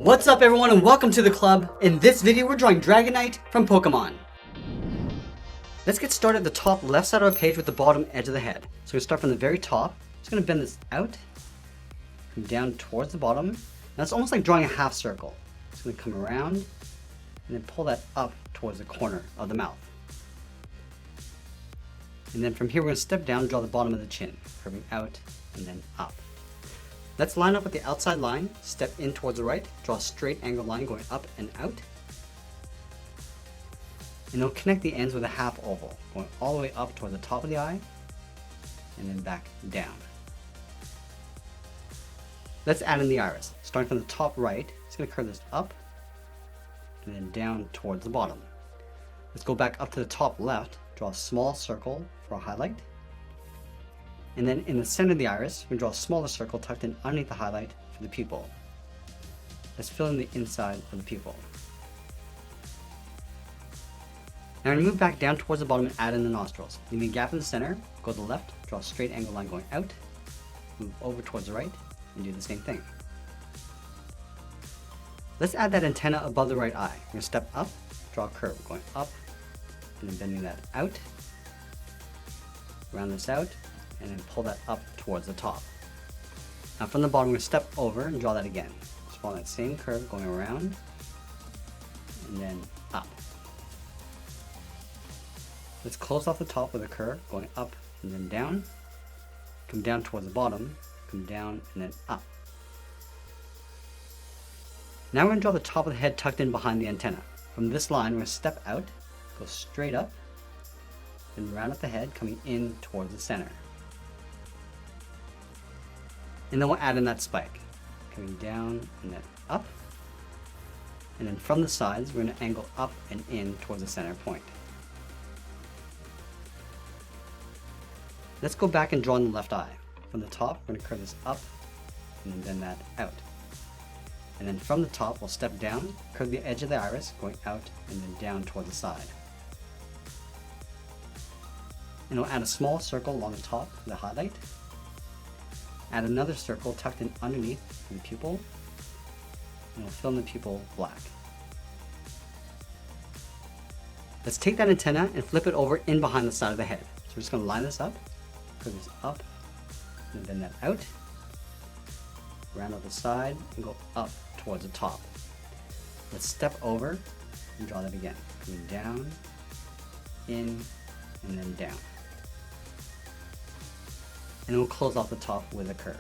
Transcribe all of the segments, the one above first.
What's up everyone and welcome to the club. In this video we're drawing Dragonite from Pokemon. Let's get started at the top left side of our page with the bottom edge of the head. So we're going to start from the very top. Just going to bend this out, come down towards the bottom. Now it's almost like drawing a half circle. Just going to come around and then pull that up towards the corner of the mouth. And then from here we're going to step down and draw the bottom of the chin, curving out and then up. Let's line up with the outside line, step in towards the right, draw a straight angled line going up and out. And then connect the ends with a half oval, going all the way up toward the top of the eye, and then back down. Let's add in the iris. Starting from the top right, it's going to curve this up, and then down towards the bottom. Let's go back up to the top left, draw a small circle for a highlight. And then in the center of the iris, we're going to draw a smaller circle tucked in underneath the highlight for the pupil. Let's fill in the inside of the pupil. Now we're going to move back down towards the bottom and add in the nostrils. Leaving a gap in the center, go to the left, draw a straight angle line going out, move over towards the right, and do the same thing. Let's add that antenna above the right eye. We're going to step up, draw a curve going up, and then bending that out, round this out, and then pull that up towards the top. Now from the bottom, we're going to step over and draw that again. Just follow that same curve going around and then up. Let's close off the top with a curve going up and then down. Come down towards the bottom, come down and then up. Now we're going to draw the top of the head tucked in behind the antenna. From this line, we're going to step out, go straight up, and round up the head coming in towards the center. And then we'll add in that spike, coming down and then up. And then from the sides, we're going to angle up and in towards the center point. Let's go back and draw in the left eye. From the top, we're going to curve this up and then bend that out. And then from the top, we'll step down, curve the edge of the iris, going out and then down toward the side. And we'll add a small circle along the top of the highlight. Add another circle tucked in underneath the pupil, and we'll fill in the pupil black. Let's take that antenna and flip it over in behind the side of the head. So we're just going to line this up, curve this up, and bend that out, round out the side, and go up towards the top. Let's step over and draw that again, coming down, in, and then down. And we'll close off the top with a curve.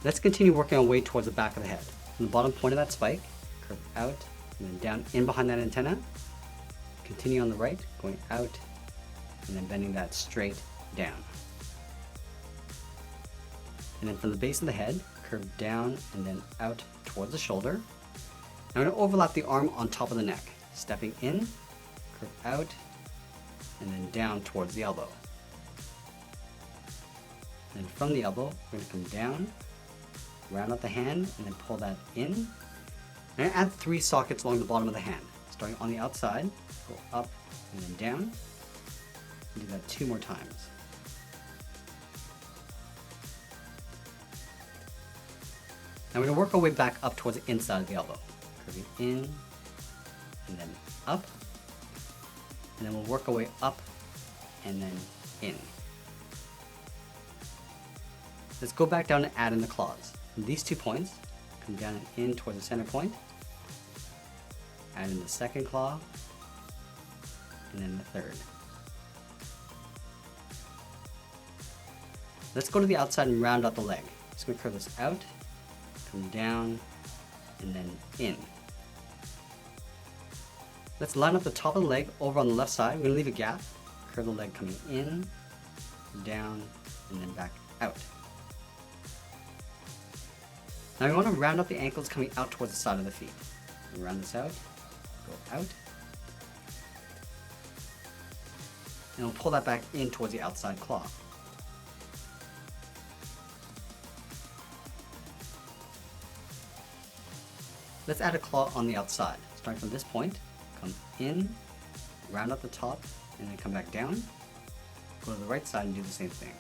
Let's continue working our way towards the back of the head. From the bottom point of that spike, curve out and then down in behind that antenna. Continue on the right, going out and then bending that straight down. And then from the base of the head, curve down and then out towards the shoulder. Now we're going to overlap the arm on top of the neck, stepping in, curve out, and then down towards the elbow. And from the elbow, we're going to come down, round out the hand, and then pull that in. And I'm going to add 3 sockets along the bottom of the hand. Starting on the outside, go up and then down. And do that 2 more times. Now we're going to work our way back up towards the inside of the elbow. Curving in, and then up. And then we'll work our way up and then in. Let's go back down and add in the claws. From these 2 points, come down and in towards the center point. Add in the second claw, and then the third. Let's go to the outside and round out the leg. Just going to curve this out, come down, and then in. Let's line up the top of the leg over on the left side. We're going to leave a gap, curve the leg coming in, down, and then back out. Now we want to round up the ankles coming out towards the side of the feet. We'll round this out, go out, and we'll pull that back in towards the outside claw. Let's add a claw on the outside. Starting from this point, come in, round up the top, and then come back down. Go to the right side and do the same thing.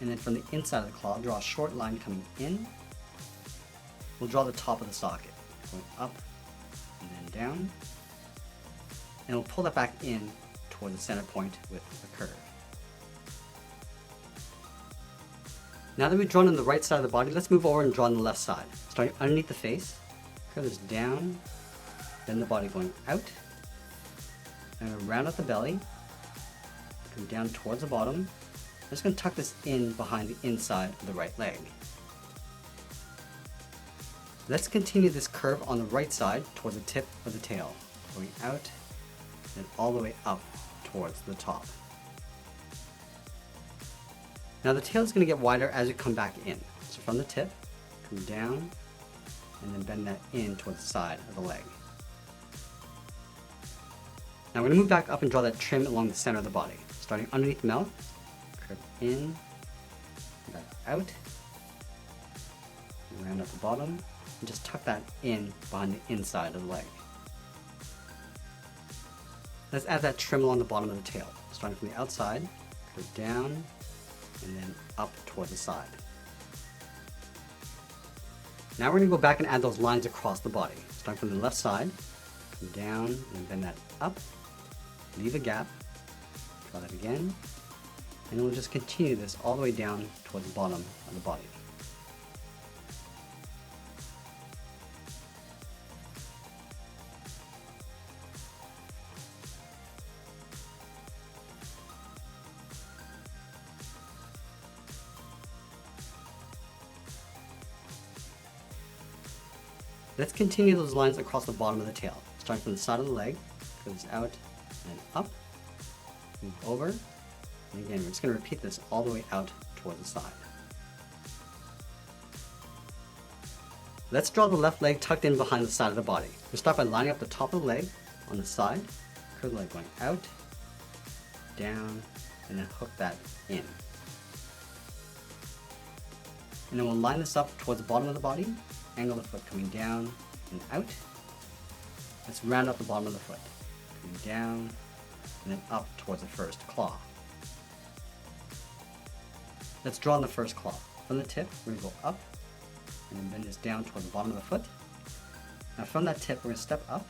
And then from the inside of the claw, draw a short line coming in. We'll draw the top of the socket, going up and then down. And we'll pull that back in toward the center point with a curve. Now that we've drawn on the right side of the body, let's move over and draw on the left side. Starting underneath the face, curve this down, then the body going out, and round out the belly, come down towards the bottom. I'm just going to tuck this in behind the inside of the right leg. Let's continue this curve on the right side towards the tip of the tail, going out and all the way up towards the top. Now the tail is going to get wider as you come back in. So from the tip, come down, and then bend that in towards the side of the leg. Now we're going to move back up and draw that trim along the center of the body. Starting underneath the mouth, curve in, back out, round up the bottom, and just tuck that in behind the inside of the leg. Let's add that trim along the bottom of the tail. Starting from the outside, curve down, and then up towards the side. Now we're going to go back and add those lines across the body. Starting from the left side, come down and bend that up, leave a gap, draw that again, and then we'll just continue this all the way down towards the bottom of the body. Let's continue those lines across the bottom of the tail. Starting from the side of the leg, curve this out and up, move over, and again we're just going to repeat this all the way out towards the side. Let's draw the left leg tucked in behind the side of the body. We'll start by lining up the top of the leg on the side, curve the leg going out, down, and then hook that in. And then we'll line this up towards the bottom of the body, angle the foot coming down and out. Let's round up the bottom of the foot, coming down and then up towards the first claw. Let's draw on the first claw. From the tip, we're going to go up and then bend this down toward the bottom of the foot. Now from that tip, we're going to step up,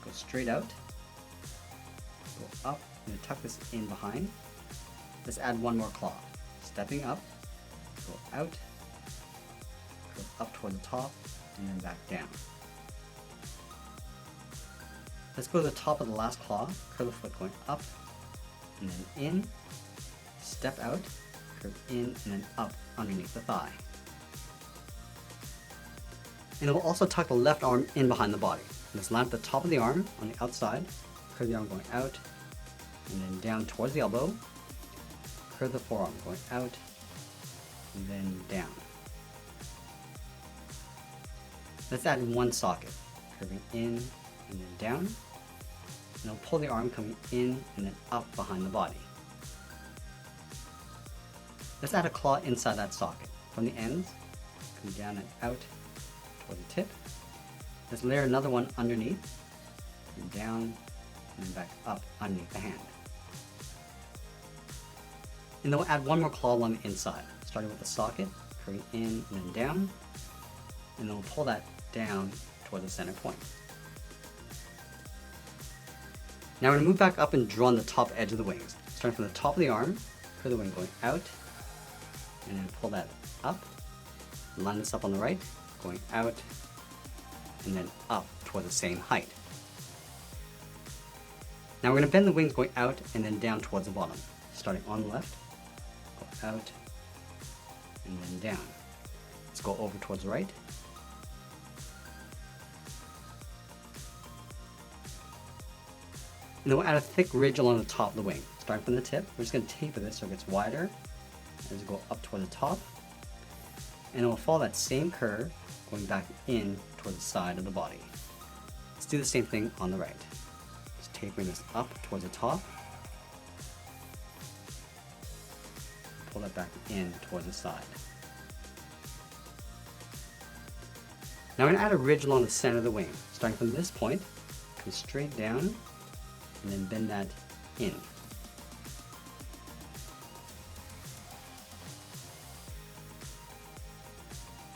go straight out, go up, and then tuck this in behind. Let's add one more claw. Stepping up, go out, curve up toward the top, and then back down. Let's go to the top of the last claw, curve the foot going up, and then in, step out, curve in, and then up underneath the thigh. And it will also tuck the left arm in behind the body. Let's line up the top of the arm on the outside, curve the arm going out, and then down towards the elbow, curve the forearm going out, and then down. Let's add one socket, curving in and then down, and I'll pull the arm coming in and then up behind the body. Let's add a claw inside that socket. From the ends, come down and out toward the tip. Let's layer another one underneath, come down and then back up underneath the hand. And then we'll add one more claw along the inside, starting with the socket, curving in and then down, and then we'll pull that down toward the center point. Now we're going to move back up and draw on the top edge of the wings. Starting from the top of the arm, curve the wing going out, and then pull that up, line this up on the right, going out, and then up toward the same height. Now we're going to bend the wings going out and then down towards the bottom. Starting on the left, go out, and then down. Let's go over towards the right. And then we'll add a thick ridge along the top of the wing. Starting from the tip, we're just going to taper this so it gets wider as we go up toward the top. And it will follow that same curve going back in toward the side of the body. Let's do the same thing on the right. Just tapering this up towards the top. Pull that back in towards the side. Now we're going to add a ridge along the center of the wing. Starting from this point, come straight down, and then bend that in.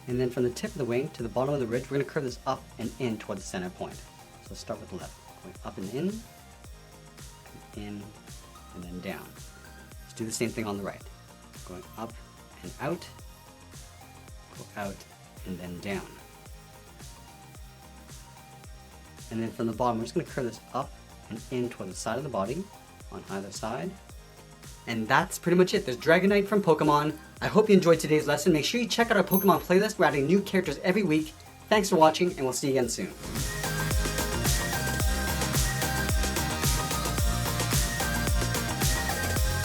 And then from the tip of the wing to the bottom of the ridge, we're going to curve this up and in toward the center point. So let's start with the left. Going up and in, and then down. Let's do the same thing on the right. Going up and out, go out, and then down. And then from the bottom, we're just going to curve this up and in toward the side of the body on either side. And that's pretty much it. There's Dragonite from Pokemon. I hope you enjoyed today's lesson. Make sure you check out our Pokemon playlist. We're adding new characters every week. Thanks for watching, and we'll see you again soon.